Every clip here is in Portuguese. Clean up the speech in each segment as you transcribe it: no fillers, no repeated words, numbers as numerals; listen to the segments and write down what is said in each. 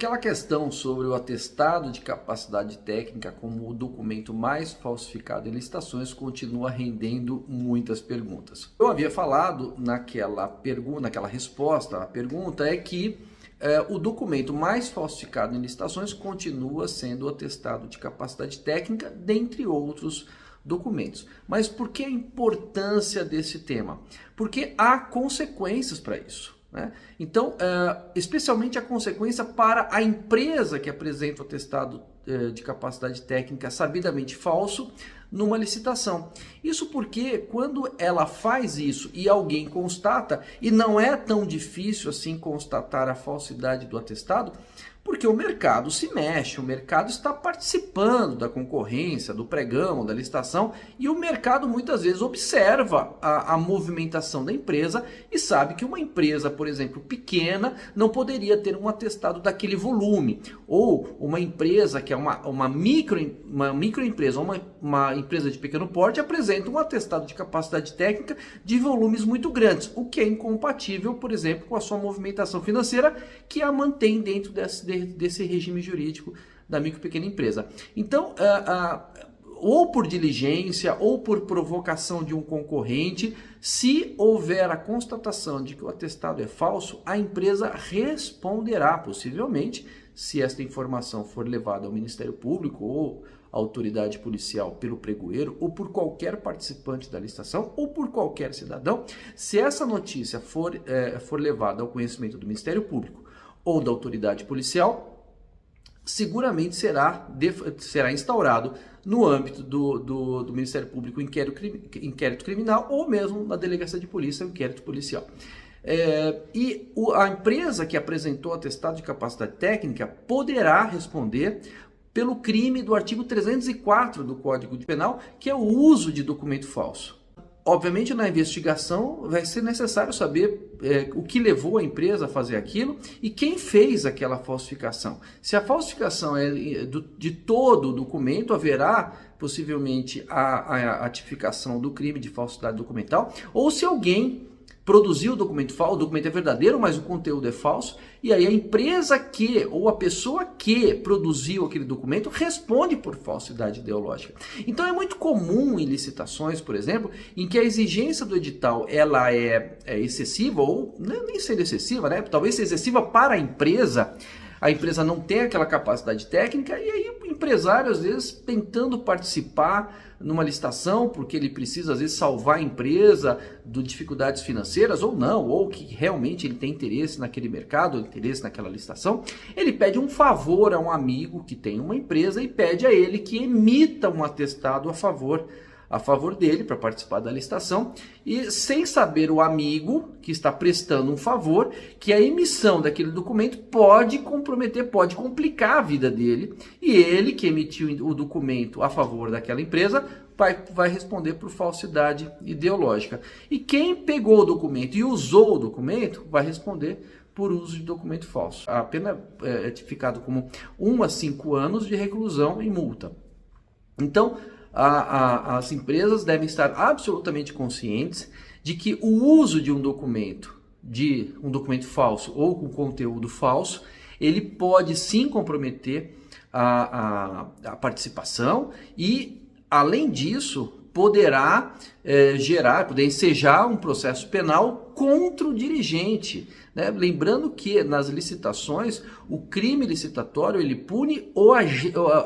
Aquela questão sobre o atestado de capacidade técnica como o documento mais falsificado em licitações continua rendendo muitas perguntas. Eu havia falado naquela resposta, a pergunta é que o documento mais falsificado em licitações continua sendo o atestado de capacidade técnica, dentre outros documentos. Mas por que a importância desse tema? Porque há consequências para isso. Então, especialmente a consequência para a empresa que apresenta o atestado de capacidade técnica sabidamente falso numa licitação. Isso porque quando ela faz isso e alguém constata, e não é tão difícil assim constatar a falsidade do atestado, porque o mercado se mexe, o mercado está participando da concorrência, do pregão, da licitação, e o mercado muitas vezes observa a movimentação da empresa e sabe que uma empresa, por exemplo, pequena, não poderia ter um atestado daquele volume, ou uma empresa que é uma microempresa, uma empresa de pequeno porte, apresenta um atestado de capacidade técnica de volumes muito grandes, o que é incompatível, por exemplo, com a sua movimentação financeira, que a mantém dentro desse regime jurídico da micro e pequena empresa. Então, ou por diligência ou por provocação de um concorrente, se houver a constatação de que o atestado é falso, a empresa responderá, possivelmente, se esta informação for levada ao Ministério Público ou à autoridade policial pelo pregoeiro ou por qualquer participante da licitação ou por qualquer cidadão, se essa notícia for levada ao conhecimento do Ministério Público ou da autoridade policial, seguramente será instaurado no âmbito do Ministério Público inquérito criminal ou mesmo na delegacia de polícia inquérito policial. A empresa que apresentou o atestado de capacidade técnica poderá responder pelo crime do artigo 304 do Código Penal, que é o uso de documento falso. Obviamente, na investigação vai ser necessário saber o que levou a empresa a fazer aquilo e quem fez aquela falsificação. Se a falsificação é de todo o documento, haverá possivelmente a tipificação do crime de falsidade documental, ou se alguém produziu o documento falso, o documento é verdadeiro, mas o conteúdo é falso, e aí a empresa ou a pessoa que produziu aquele documento responde por falsidade ideológica. Então é muito comum em licitações, por exemplo, em que a exigência do edital ela é excessiva, ou nem sendo excessiva, né? Talvez seja excessiva para a empresa não tem aquela capacidade técnica, e aí o empresário, às vezes, tentando participar numa licitação, porque ele precisa, às vezes, salvar a empresa de dificuldades financeiras, ou não, ou que realmente ele tem interesse naquele mercado, interesse naquela licitação, ele pede um favor a um amigo que tem uma empresa e pede a ele que emita um atestado a favor dele para participar da licitação, e sem saber o amigo que está prestando um favor, que a emissão daquele documento pode comprometer, pode complicar a vida dele, e ele que emitiu o documento a favor daquela empresa vai responder por falsidade ideológica. E quem pegou o documento e usou o documento vai responder por uso de documento falso. A pena é tipificada como 1 a 5 anos de reclusão e multa. Então, as empresas devem estar absolutamente conscientes de que o uso de um documento falso ou com conteúdo falso, ele pode sim comprometer a participação e, além disso, poderá poder ensejar um processo penal contra o dirigente. Lembrando que nas licitações o crime licitatório ele pune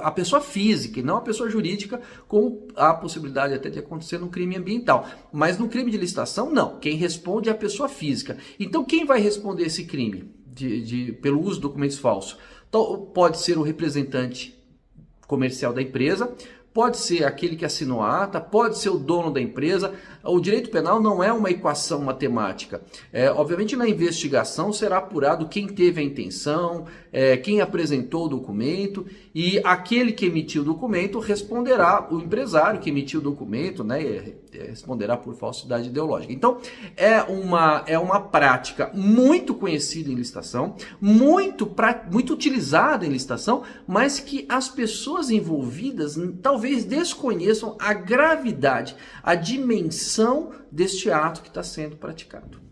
a pessoa física e não a pessoa jurídica, com a possibilidade até de acontecer no crime ambiental. Mas no crime de licitação não, quem responde é a pessoa física. Então quem vai responder esse crime pelo uso de documentos falsos? Então, pode ser o representante comercial da empresa, pode ser aquele que assinou a ata, pode ser o dono da empresa. O direito penal não é uma equação matemática. Obviamente, na investigação será apurado quem teve a intenção, quem apresentou o documento, e aquele que emitiu o documento responderá, o empresário que emitiu o documento, responderá por falsidade ideológica. Então, é uma prática muito conhecida em licitação, muito utilizada em licitação, mas que as pessoas envolvidas talvez desconheçam a gravidade, a dimensão deste ato que está sendo praticado.